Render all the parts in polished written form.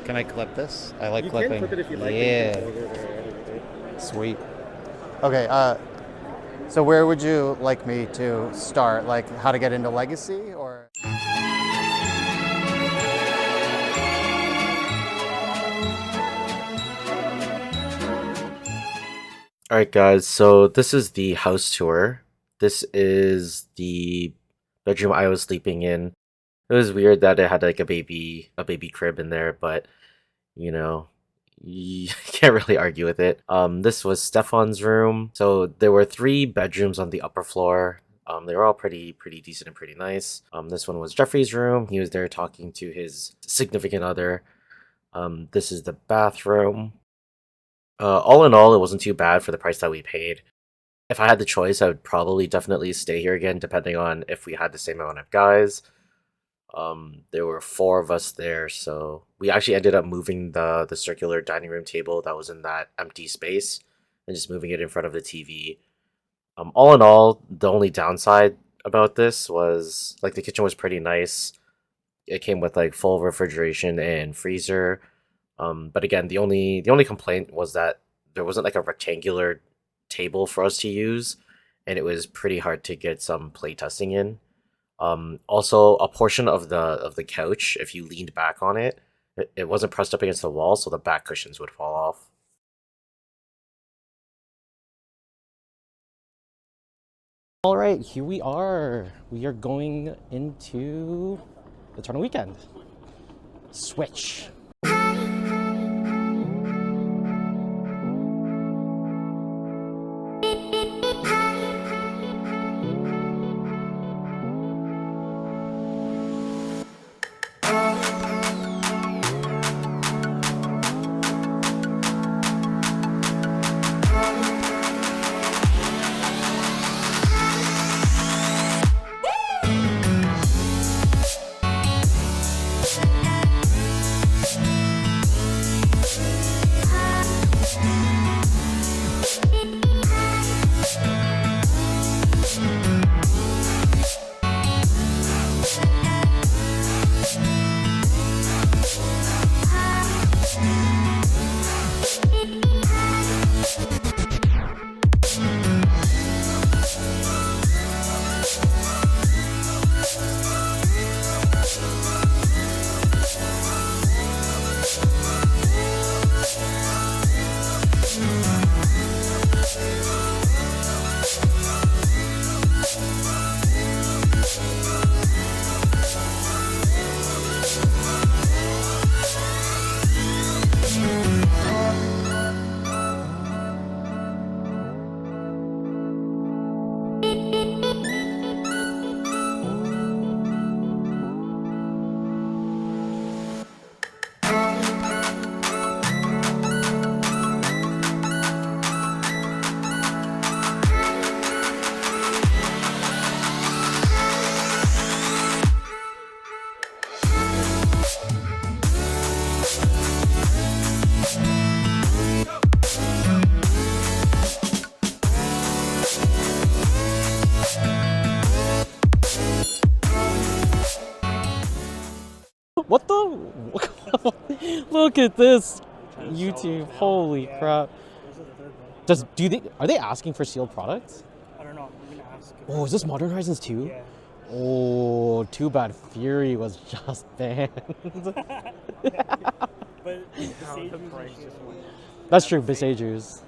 Can I clip this? I like You clipping. can clip it if you like. Yeah. Sweet. Okay, so where would you like me to start? Like how to get into Legacy or? Alright guys, so this is the house tour. This is the bedroom I was sleeping in. It was weird that it had like a baby crib in there, but you know, you can't really argue with it. This was Stefan's room. So there were 3 bedrooms on the upper floor. They were all pretty decent and pretty nice. This one was Jeffrey's room. He was there talking to his significant other. This is the bathroom. All in all, it wasn't too bad for the price that we paid. If I had the choice, I would probably definitely stay here again, depending on if we had the same amount of guys. There were 4 of us there, so we actually ended up moving the circular dining room table that was in that empty space and just moving it in front of the TV. All in all, the only downside about this was like the kitchen was pretty nice. It came with like full refrigeration and freezer. But again, the only complaint was that there wasn't like a rectangular table for us to use, and it was pretty hard to get some playtesting in. Also, a portion of the couch, if you leaned back on it, it wasn't pressed up against the wall, so the back cushions would fall off. All right, here we are. We are going into the tournament weekend. Switch. What the? Look at this, YouTube! Holy crap! Are they asking for sealed products? I don't know. I'm gonna ask. Oh, is this Modern Horizons 2? Yeah. Oh, too bad Fury was just banned. But Besages That's true, Besagers.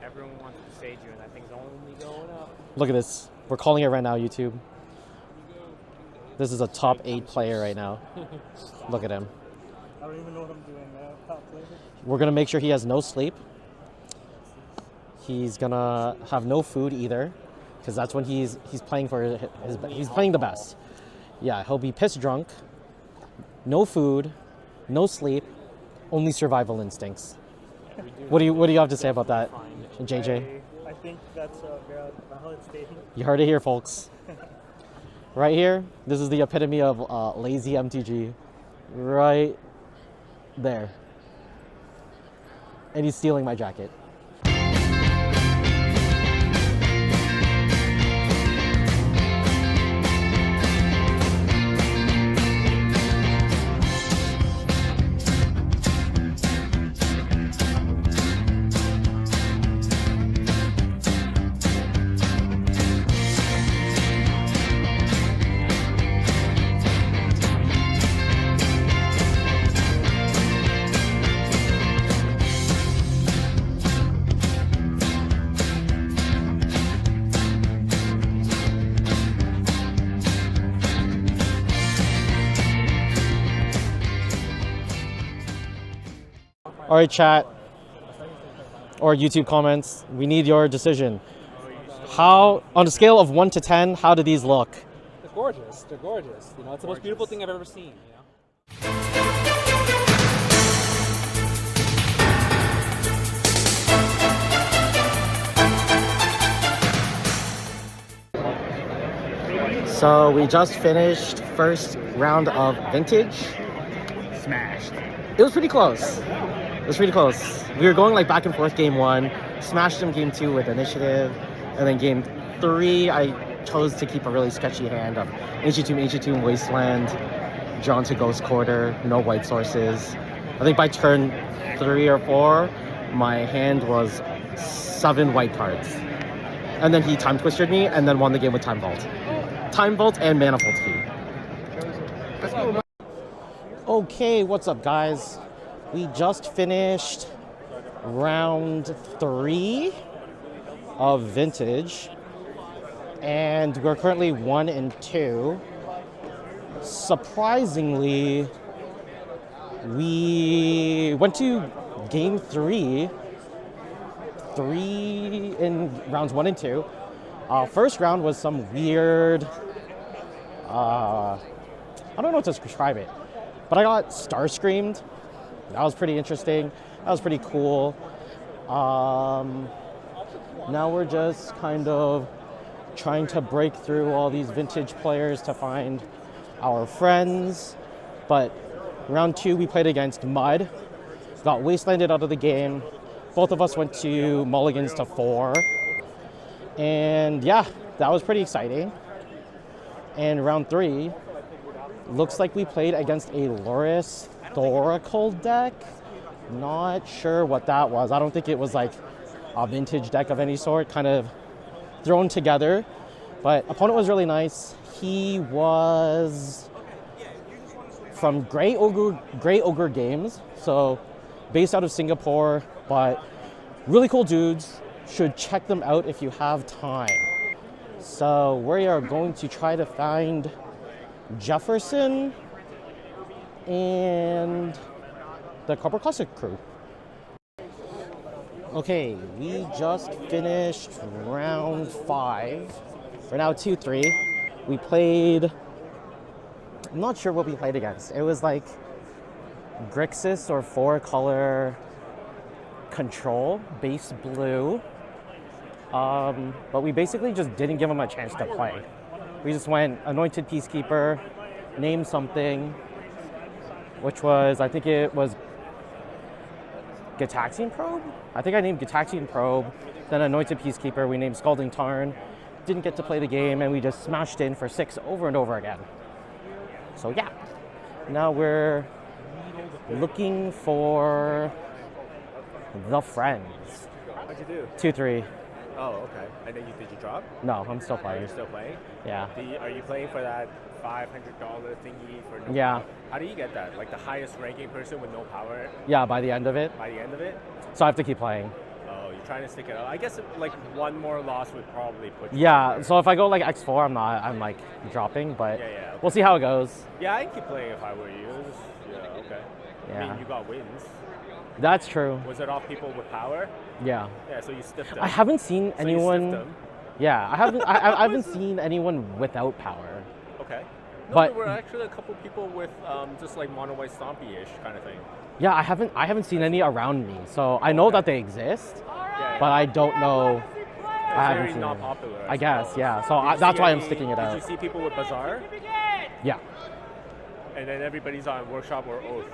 Everyone wants Besager, and that thing's only going up. Look at this. We're calling it right now, YouTube. This is a top 8 player right now. Look at him. I don't even know what I'm doing now. Top player. We're gonna make sure he has no sleep. He's gonna have no food either, because that's when he's playing for he's playing the best. Yeah, he'll be piss drunk. No food, no sleep, only survival instincts. What do you have to say about that, JJ? I think that's a very valid statement. You heard it here, folks. Right here, this is the epitome of lazy MTG. Right there. And he's stealing my jacket. All right, chat or YouTube comments. We need your decision. How, on a scale of 1 to 10, how do these look? They're gorgeous. They're gorgeous. You know, it's the most beautiful thing I've ever seen. You know. So we just finished first round of vintage. Smashed. It was pretty close. It was pretty close. We were going like back and forth game 1, smashed him game 2 with initiative, and then game 3 I chose to keep a really sketchy hand of Ancient Wasteland, drawn to Ghost Quarter, no white sources. I think by turn 3 or 4, my hand was 7 white cards. And then he time twisted me and then won the game with Time Vault. Time Vault and Manifold Key. Okay, what's up guys? We just finished round 3 of vintage and we're currently 1 and 2. Surprisingly, we went to game 3 in rounds 1 and 2. First round was some weird, I don't know what to describe it, but I got Star Screamed. That was pretty interesting. That was pretty cool. Now we're just kind of trying to break through all these vintage players to find our friends. But round 2 we played against Mud. Got wastelanded out of the game. Both of us went to mulligans to 4. And yeah, that was pretty exciting. And round 3, looks like we played against a Loris Thoracle deck. Not sure what that was. I don't think it was like a vintage deck of any sort, kind of thrown together. But opponent was really nice. He was from Grey Ogre Games, so based out of Singapore, but really cool dudes. Should check them out if you have time. So we are going to try to find Jefferson and the Copper Classic crew. Okay, we just finished round 5. We're now 2-3. We played, I'm not sure what we played against. It was like Grixis or 4-color control, base blue. But we basically just didn't give him a chance to play. We just went Anointed Peacekeeper, named something, which was, I think it was Gitaxian Probe? I think I named Gitaxian Probe, then Anointed Peacekeeper, we named Scalding Tarn. Didn't get to play the game, and we just smashed in for 6 over and over again. So yeah, now we're looking for the friends. What'd you do? 2-3. Oh, okay. And then did you drop? No, I'm still playing. You're still playing? Yeah. Are you playing for that $500 thingy for no Yeah. power? How do you get that? Like the highest ranking person with no power Yeah, by the end of it. by the end of it? So I have to keep playing. Oh, you're trying to stick it out. I guess like one more loss would probably put you Yeah, there. so if I go like X4, I'm like dropping, but Yeah, okay. we'll see how it goes. Yeah, I'd keep playing if I were you. Yeah, okay. I Yeah. mean, you got wins. That's true. Was it off people with power? Yeah. Yeah, so you stiffed them. I haven't seen So you stiffed anyone. them. Yeah, I haven't. I haven't seen anyone without power. Okay. No, But- there were actually a couple people with just like mono white stompy-ish kind of thing. Yeah, I haven't seen any around me, so I know that they exist, Yeah, but I don't know. I haven't very seen not any. popular. I guess, suppose. yeah. So Did you that's see why I'm any- sticking it Did out. you see people with Bazaar? Yeah, And then everybody's on Workshop or Oath.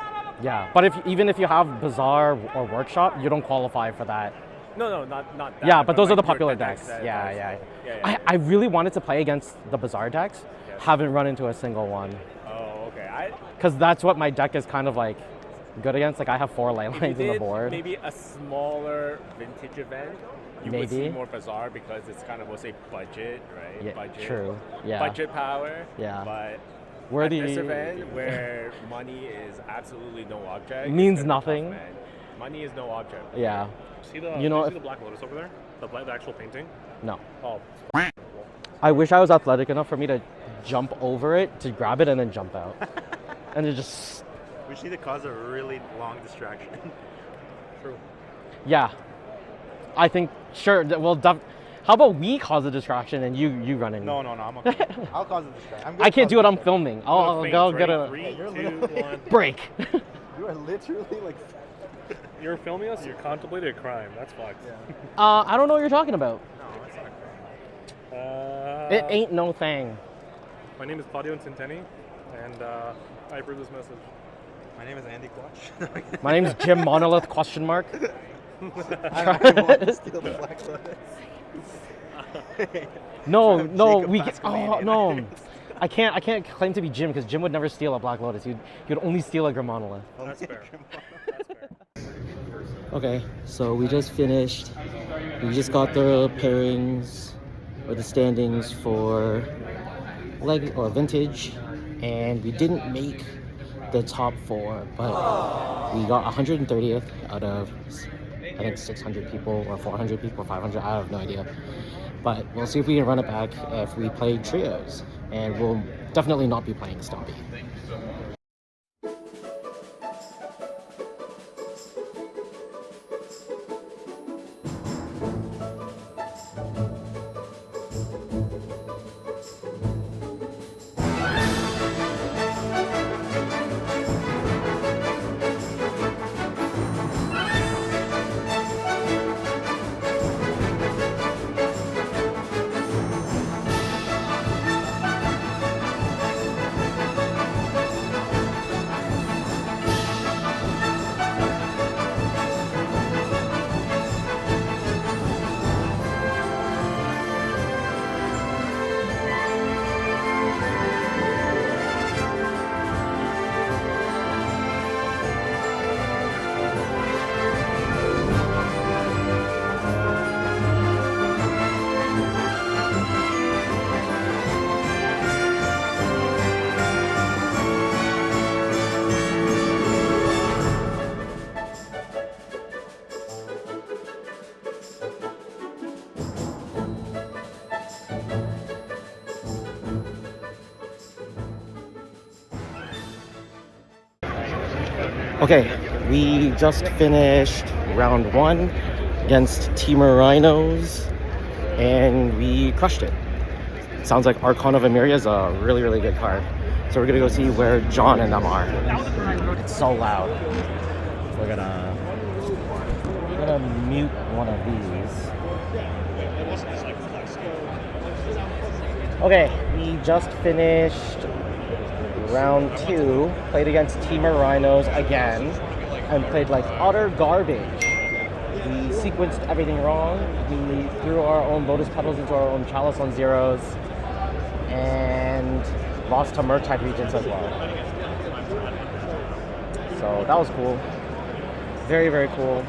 yeah. But even if you have Bazaar or Workshop, you don't qualify for that. No, not that. Yeah, but those are the like your popular decks decks. that- Yeah, that's- yeah. yeah. I really wanted to play against the Bazaar decks. Yes. Haven't run into a single one. Oh, okay. Because that's what my deck is kind of like good against. Like I have 4 ley If you lines in the did board. maybe a smaller vintage event, you would see Maybe. more Bazaar because it's kind of, we'll say, budget, right? Yeah, budget. true. Yeah. Budget power. Yeah. But Where at do this you- event, where money is absolutely no object, Means it's gonna be tough, nothing. man. Money is no object. Yeah. See the, You know, see if- the Black Lotus over there? The actual painting? No. Oh, I wish I was athletic enough for me to jump over it, to grab it, and then jump out. And it just. We just need to cause a really long distraction. True. Yeah. I think, sure, how about we cause a distraction and you run in? No, I'm okay. I'll cause a distraction. I can't do it, I'm filming. I'll Faint, go ready? get a 3, 2, 1. break. You are literally like. You're filming us? You're contemplating a crime. That's fucked. I don't know what you're talking about. No, it's not a crime. It ain't no thing. My name is Claudio Centeni, and I approve this message. My name is Andy Quatch. My name's Jim Monolith, question mark. I want to steal the Black Lotus. No, Jacob we Bascomanian. no. I can't claim to be Jim because Jim would never steal a Black Lotus. He'd only steal a Grimonolith. That's fair. That's fair. Okay, so we just finished. We just got the pairings or the standings for leg or vintage, and we didn't make the top 4, but we got 130th out of I think 600 people or 400 people, 500. I have no idea. But we'll see if we can run it back if we play trios, and we'll definitely not be playing Stumpy. Okay, we just finished round 1 against Teamer Rhinos, and we crushed it. Sounds like Archon of Emiria is a really, really good card. So we're gonna go see where John and them are. It's so loud. We're gonna mute one of these. Okay, we just finished round 2, played against Teamer Rhinos again, and played like utter garbage. We sequenced everything wrong. We threw our own Lotus Petals into our own Chalice on zeros, and lost to Murktide Regents as well. So that was cool. Very, very cool.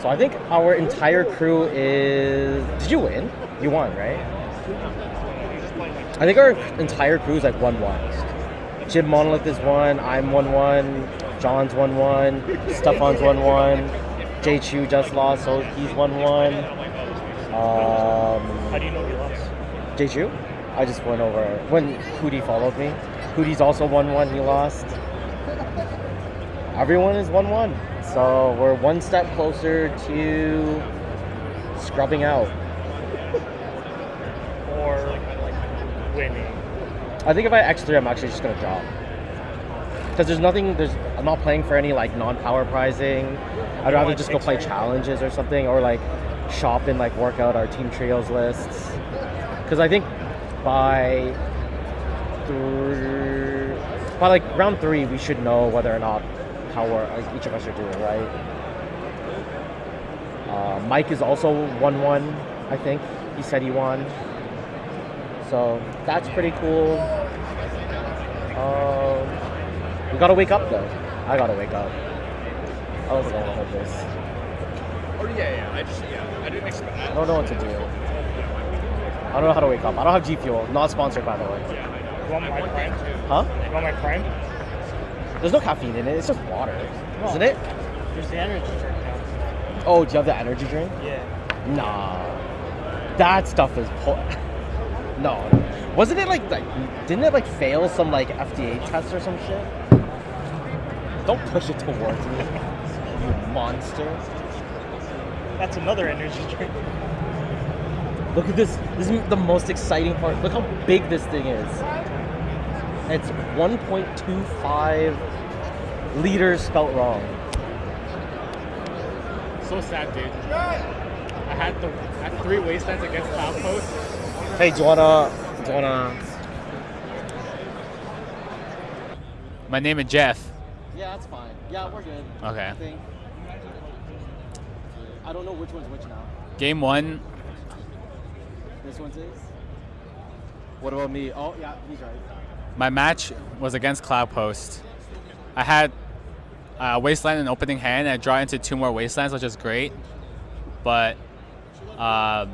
So I think our entire crew is... Did you win? You won, right? I think our entire crew is like 1-1. Jim Monolith is 1, I'm 1-1, John's 1-1, Stefan's 1-1, Jay Chu just lost, so he's 1-1. How do you know he lost? Jay Chu? I just went over when Hootie followed me. Hootie's also 1-1, he lost. Everyone is 1-1. So we're one step closer to scrubbing out. Or like winning? I think if I X3, I'm actually just gonna drop. Because I'm not playing for any like non-power prizing. I'd rather just go play challenges or something, or like shop and like work out our team trios lists. Because I think by like round 3, we should know whether or not how each of us are doing, right? Mike is also 1-1, I think. He said he won. So that's pretty cool. We gotta wake up though. I gotta wake up. I don't think I wanna hold this. Oh yeah. I didn't expect that. I don't know what to do. I don't know how to wake up. I don't have G Fuel. Not sponsored, by the way. You want my prime? Huh? You want my prime? There's no caffeine in it. It's just water, isn't it? There's the energy drink now. Oh, do you have the energy drink? Yeah. Nah. That stuff is No. Wasn't it like didn't it like fail some like FDA test or some shit? Don't push it towards me, you monster. That's another energy drink. Look at this. This is the most exciting part. Look how big this thing is. It's 1.25 liters spelt wrong. So sad, dude. I had 3 wastelands against Outpost. Hey, do you wanna? My name is Jeff. Yeah, that's fine. Yeah, we're good. Okay. I think. I don't know which one's which now. Game 1, This one's his. What about me? Oh, yeah, he's right. my match was against Cloudpost. I had Wasteland in opening hand, and I draw into 2 more Wastelands, which is great. But I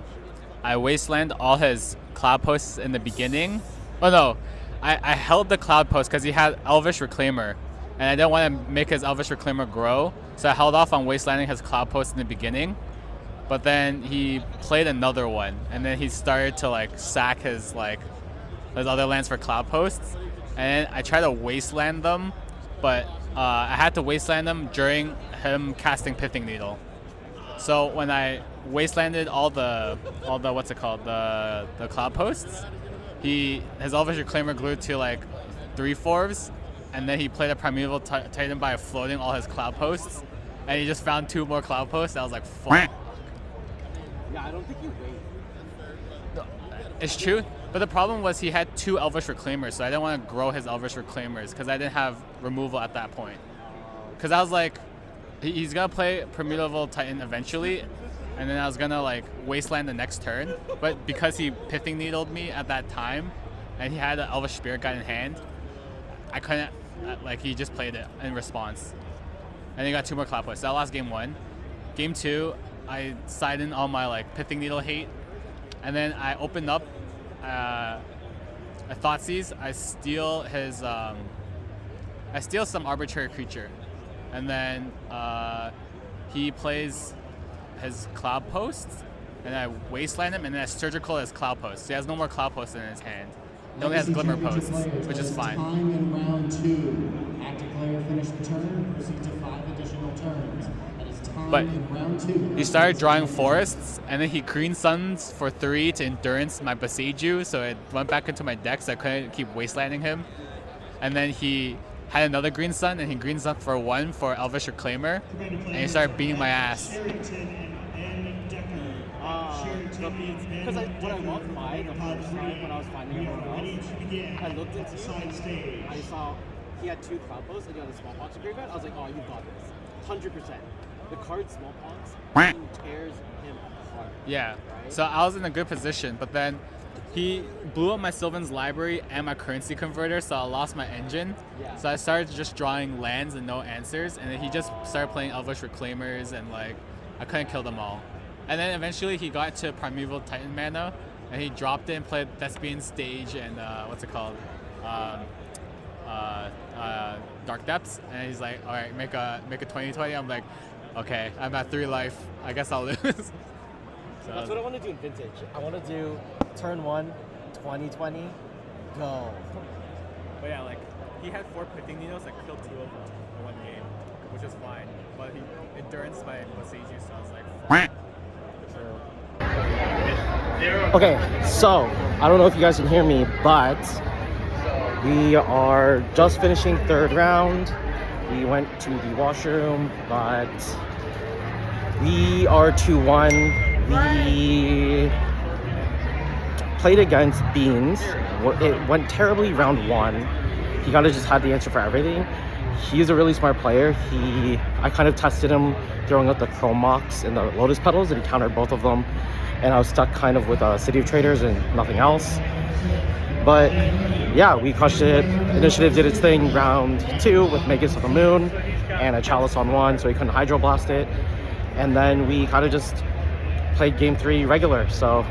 Wasteland all his Cloudposts in the beginning. Oh no, I held the Cloudpost because he had Elvish Reclaimer, and I didn't want to make his Elvish Reclaimer grow, so I held off on Wastelanding his Cloudpost in the beginning. But then he played another one, and then he started to like sack his other lands for Cloudposts, and I tried to Wasteland them, but I had to Wasteland them during him casting Pithing Needle. So when I Wastelanded all the what's it called, the Cloudposts, his Elvish Reclaimer grew to like 3/4, and then he played a Primeval Titan by floating all his Cloudposts, and he just found 2 more Cloudposts. I was like, fuck. Yeah, I don't think you wait. It's true, but the problem was he had 2 Elvish Reclaimers, so I didn't want to grow his Elvish Reclaimers because I didn't have removal at that point. Because I was like, he's gonna play Primeval Titan eventually, and then I was gonna like Wasteland the next turn. But because he Pithing Needled me at that time, and he had an Elvish Spirit Guide in hand, I couldn't. Like he just played it in response, and he got 2 more Cloudposts. So I lost game 1. Game 2, I side in all my like Pithing Needle hate, and then I opened up a Thoughtseize. I steal his I steal some arbitrary creature, and then he plays his Cloudpost, and I Wasteland him, and then I Surgical his Cloudpost. So he has no more Cloudposts in his hand. He only has Glimmer Posts, which is fine. Time in round 2. Active player finished the turn. Proceed to 5 additional turns. That is time But in round 2. he started drawing forests, and then he Green Suns for 3 to Endurance my Boseiju, so it went back into my deck, so I couldn't keep Wastelanding him. And then he had another Green Sun, and he Green Sun for 1 for Elvish Reclaimer, and he started beating my ass. Because when I walked by the first time when I was finding everyone else, I looked into it and I saw he had 2 Cloudposts and he had a Smallpox graveyard. I was like, oh, you've got this. 100%. The card Smallpox tears him apart. Yeah, Right? so I was in a good position, but then he blew up my Sylvan's Library and my Currency Converter, so I lost my engine. Yeah. So I started just drawing lands and no answers, and then he just started playing Elvish Reclaimers, and like I couldn't kill them all. And then eventually he got to Primeval Titan mana, and he dropped it and played Thespian Stage and what's it called, Dark Depths. And he's like, all right, make a 2020. I'm like, okay, I'm at 3 life. I guess I'll lose. That's what I want to do in Vintage. I want to do turn 1, 2020, go. But yeah, like he had 4 Pithing Needles. I killed 2 of them in 1 game, which is fine. But he Endurance by Boseiju, so I was like, Okay, so I don't know if you guys can hear me, but we are just finishing 3rd round. We went to the washroom, but we are 2-1. We played against Beans. It went terribly round 1. He kind of just had the answer for everything. He's a really smart player. I kind of tested him throwing out the Chrome Mox and the Lotus Petals, and he countered both of them. And I was stuck kind of with City of Traders and nothing else. But yeah, we crushed it. Initiative did its thing round 2 with Magus of the Moon and a Chalice on 1, so he couldn't Hydro Blast it. And then we kind of just played game 3 regular, so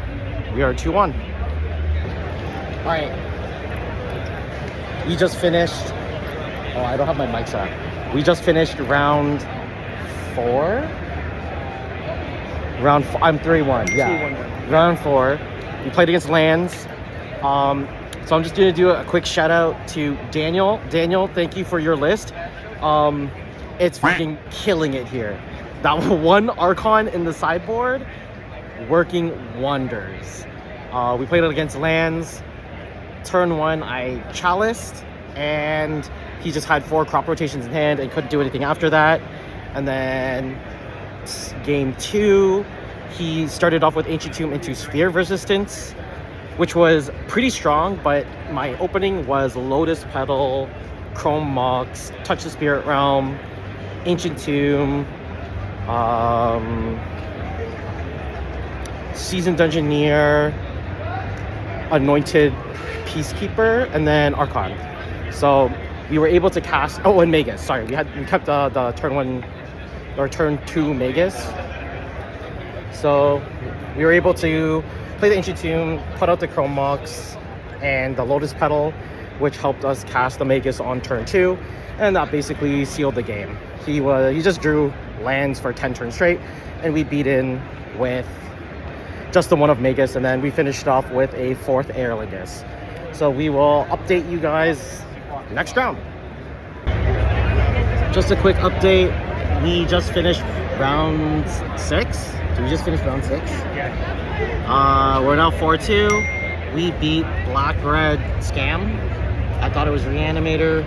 we are 2-1. All right. We just finished. Oh, I don't have my mic set. We just finished round 4. I'm 3-1. Yeah. Round 4. We played against Lands. So I'm just gonna do a quick shout out to Daniel. Daniel, thank you for your list. It's fucking killing it here. That one Archon in the sideboard, working wonders. We played it against lands. Turn 1, I chaliced, and he just had 4 crop rotations in hand and couldn't do anything after that. And then game 2, he started off with Ancient Tomb into Sphere Resistance, which was pretty strong, but my opening was Lotus Petal, Chrome Mox, Touch the Spirit Realm, Ancient Tomb, Seasoned Dungeoneer, Anointed Peacekeeper, and then Archon. So we were able to cast, oh, and Magus, sorry, we kept the turn 1 or turn 2 Magus. So we were able to play the Ancient Tomb, put out the Chrome Mox and the Lotus Petal, which helped us cast the Magus on turn 2, and that basically sealed the game. He just drew lands for 10 turns straight, and we beat in with just the one of Magus, and then we finished off with a 4th Aerlingus. So we will update you guys next round. Just a quick update. We just finished round 6. Did we just finish round 6? Yeah. We're now 4-2. We beat Black-Red Scam. I thought it was Reanimator.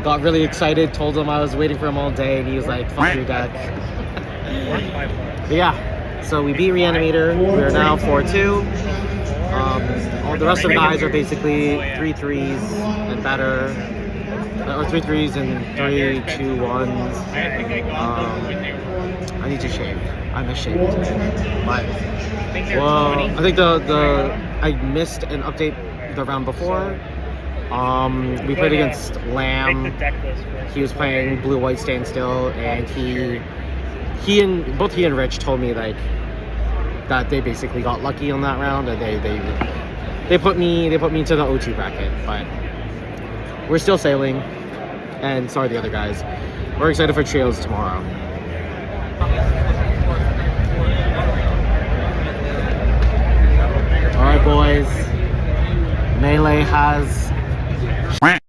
Got really excited, told him I was waiting for him all day, and he was like, fuck your deck. But yeah, so we beat Reanimator. We're now 4-2. All the rest of the guys are basically 3-3s and better. Or 3-3s and 3-2-1s. I need to shave. I'm ashamed. But, well, I think I missed an update the round before. We played against Lamb. He was playing Blue-White Standstill, and both he and Rich told me like that they basically got lucky on that round, and they put me into the O2 bracket. But we're still sailing, and so are the other guys. We're excited for Trios tomorrow. All right, boys. Melee has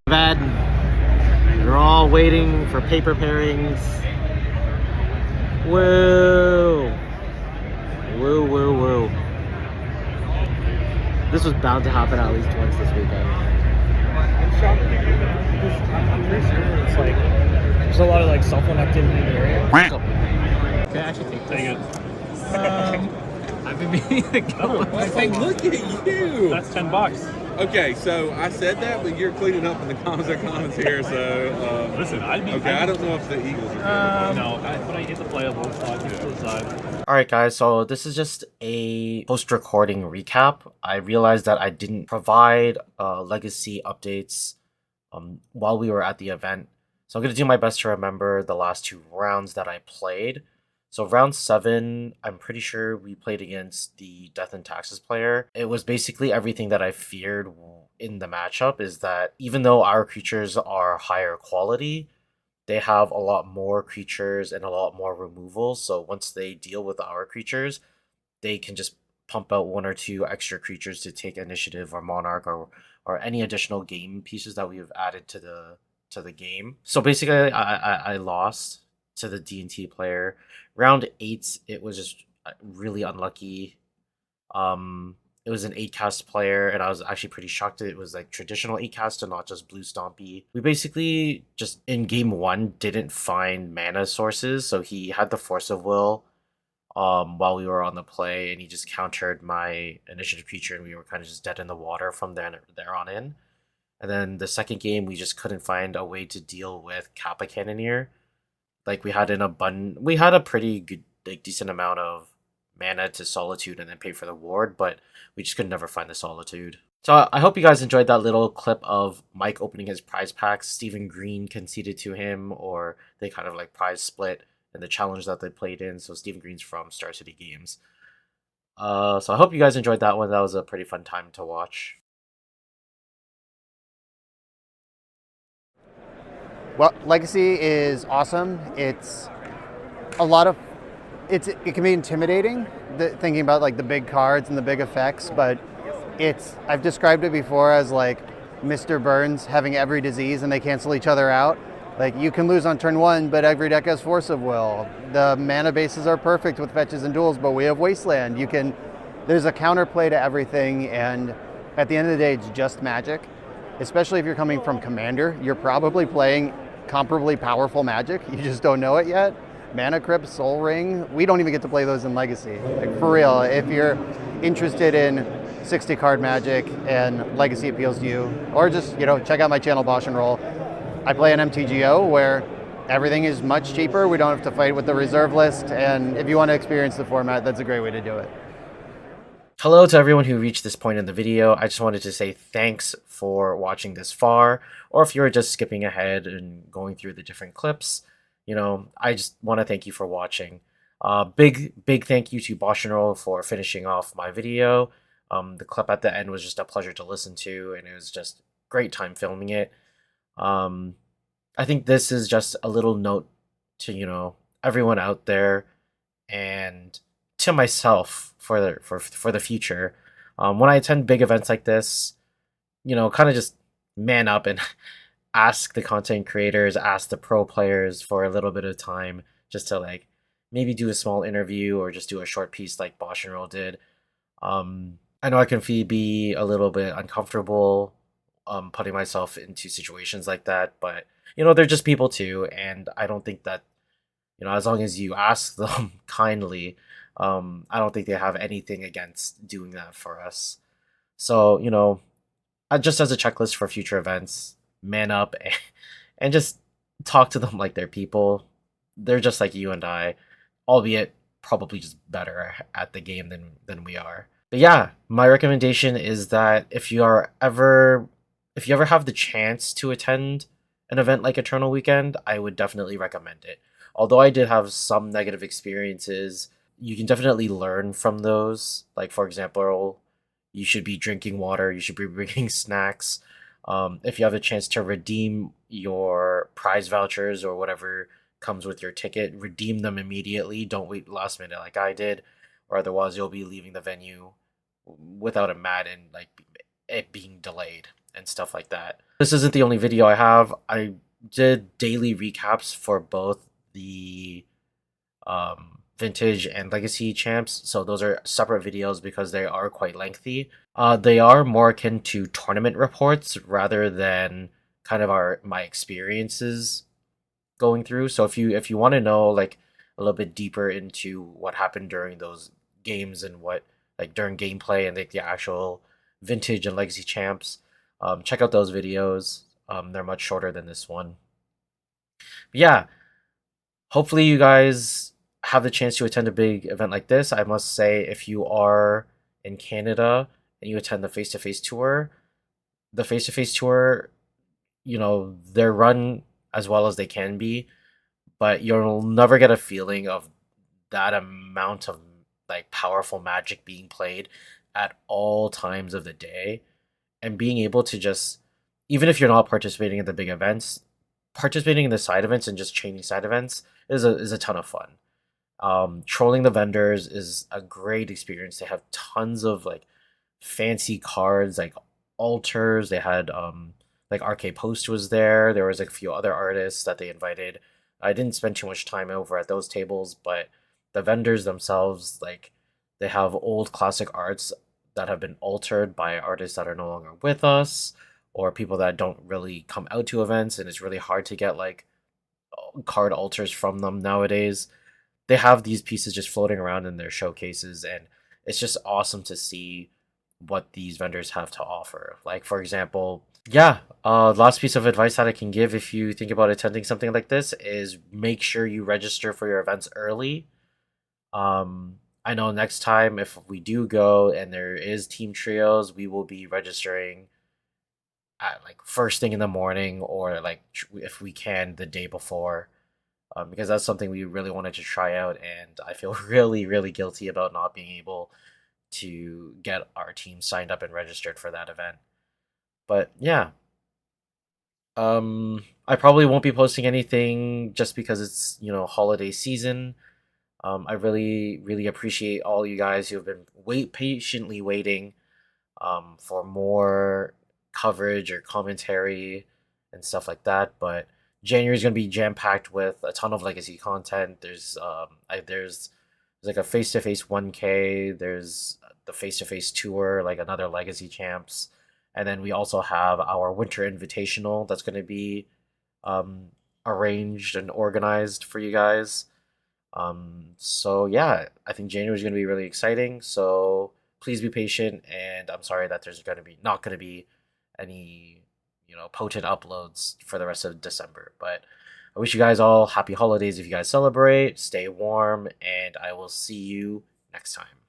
bed. You're all waiting for paper pairings. Whoa. Whoa, whoa, whoa. This was bound to happen at least once this weekend. I'm shocked because I'm pretty sure it's like there's a lot of like cell phone activity in the area. Can I actually take this? I've been meaning to go. Hey, look at you! That's $10. Okay, so I said that, but you're cleaning up in the comments here, so... Listen, I'd be... Okay, I don't know if the Eagles are good. No, but I hit the playable, so I just to the side. Alright guys, so this is just a post-recording recap. I realized that I didn't provide legacy updates while we were at the event. So I'm going to do my best to remember the last 2 rounds that I played. So round 7, I'm pretty sure we played against the Death and Taxes player. It was basically everything that I feared in the matchup, is that even though our creatures are higher quality, they have a lot more creatures and a lot more removals. So once they deal with our creatures, they can just pump out 1 or 2 extra creatures to take initiative or monarch or any additional game pieces that we have added to the game. So basically I lost to the D&T player. Round 8, it was just really unlucky. It was an 8-cast player, and I was actually pretty shocked that it was like traditional 8-cast and not just blue stompy. We basically just in game 1 didn't find mana sources, so he had the Force of Will while we were on the play, and he just countered my initiative creature, and we were kind of just dead in the water from there on in. And then the second game, we just couldn't find a way to deal with Kappa Cannoneer. Like we had a pretty good, like decent amount of mana to Solitude and then pay for the ward, but we just could never find the Solitude. So I hope you guys enjoyed that little clip of Mike opening his prize packs. Stephen Green conceded to him, or they kind of like prize split in the challenge that they played in. So Stephen Green's from Star City Games. So I hope you guys enjoyed that one. That was a pretty fun time to watch. Well, Legacy is awesome. It can be intimidating, thinking about like the big cards and the big effects, but I've described it before as like Mr. Burns having every disease and they cancel each other out. Like, you can lose on turn 1, but every deck has Force of Will. The mana bases are perfect with fetches and duels, but we have Wasteland. There's a counterplay to everything, and at the end of the day, it's just Magic. Especially if you're coming from Commander, you're probably playing comparably powerful Magic. You just don't know it yet. Mana Crypt, Soul Ring, we don't even get to play those in Legacy. Like, for real, if you're interested in 60 card Magic and Legacy appeals to you, or just, check out my channel, BoshNRoll. I play an MTGO where everything is much cheaper. We don't have to fight with the reserve list, and if you want to experience the format, that's a great way to do it. Hello to everyone who reached this point in the video. I just wanted to say thanks for watching this far, or if you're just skipping ahead and going through the different clips, I just want to thank you for watching. Big thank you to BoshNRoll for finishing off my video. The clip at the end was just a pleasure to listen to, and it was just great time filming it. I think this is just a little note to, everyone out there and to myself for the future. When I attend big events like this, kind of just man up and ask the content creators, ask the pro players for a little bit of time just to maybe do a small interview or just do a short piece like BoshNRoll did. I know I can be a little bit uncomfortable putting myself into situations like that, but they're just people too, and I don't think that as long as you ask them kindly, I don't think they have anything against doing that for us. So just as a checklist for future events, man up and just talk to them like they're people. They're just like you and I, albeit probably just better at the game than we are. But yeah, my recommendation is that if you ever have the chance to attend an event like Eternal Weekend, I would definitely recommend it. Although I did have some negative experiences, you can definitely learn from those. Like, for example, you should be drinking water, you should be bringing snacks. If you have a chance to redeem your prize vouchers or whatever comes with your ticket, redeem them immediately. Don't wait last minute like I did, or otherwise you'll be leaving the venue without a mat and it being delayed and stuff like that. This isn't the only video I have. I did daily recaps for both the Vintage and Legacy champs, so those are separate videos because they are quite lengthy. They are more akin to tournament reports rather than kind of my experiences going through. So if you want to know a little bit deeper into what happened during those games and what during gameplay and the actual Vintage and Legacy champs, check out those videos. They're much shorter than this one. But yeah, hopefully you guys have the chance to attend a big event like this. I must say, if you are in Canada and you attend the face-to-face tour, they're run as well as they can be, but you'll never get a feeling of that amount of powerful Magic being played at all times of the day. And being able to just, even if you're not participating in the big events, participating in the side events and just chaining side events is a ton of fun. Trolling the vendors is a great experience. They have tons of fancy cards, altars. They had RK Post was there. There was a few other artists that they invited. I didn't spend too much time over at those tables, but the vendors themselves, they have old classic arts that have been altered by artists that are no longer with us, or people that don't really come out to events, and it's really hard to get card altars from them nowadays. They have these pieces just floating around in their showcases, and it's just awesome to see what these vendors have to offer. For example, last piece of advice that I can give if you think about attending something like this is make sure you register for your events early. I know next time if we do go and there is team trios, we will be registering at first thing in the morning, or if we can the day before, because that's something we really wanted to try out, and I feel really guilty about not being able to get our team signed up and registered for that event. But yeah, I probably won't be posting anything just because it's holiday season. I really appreciate all you guys who have been patiently waiting for more coverage or commentary and stuff like that. But January is going to be jam packed with a ton of legacy content. There's like a face to face 1K. There's the face to face tour, like another legacy champs, and then we also have our winter invitational that's going to be arranged and organized for you guys. So yeah, I think January is going to be really exciting. So please be patient, and I'm sorry that there's going to be not going to be any potent uploads for the rest of December. But I wish you guys all happy holidays if you guys celebrate. Stay warm, and I will see you next time.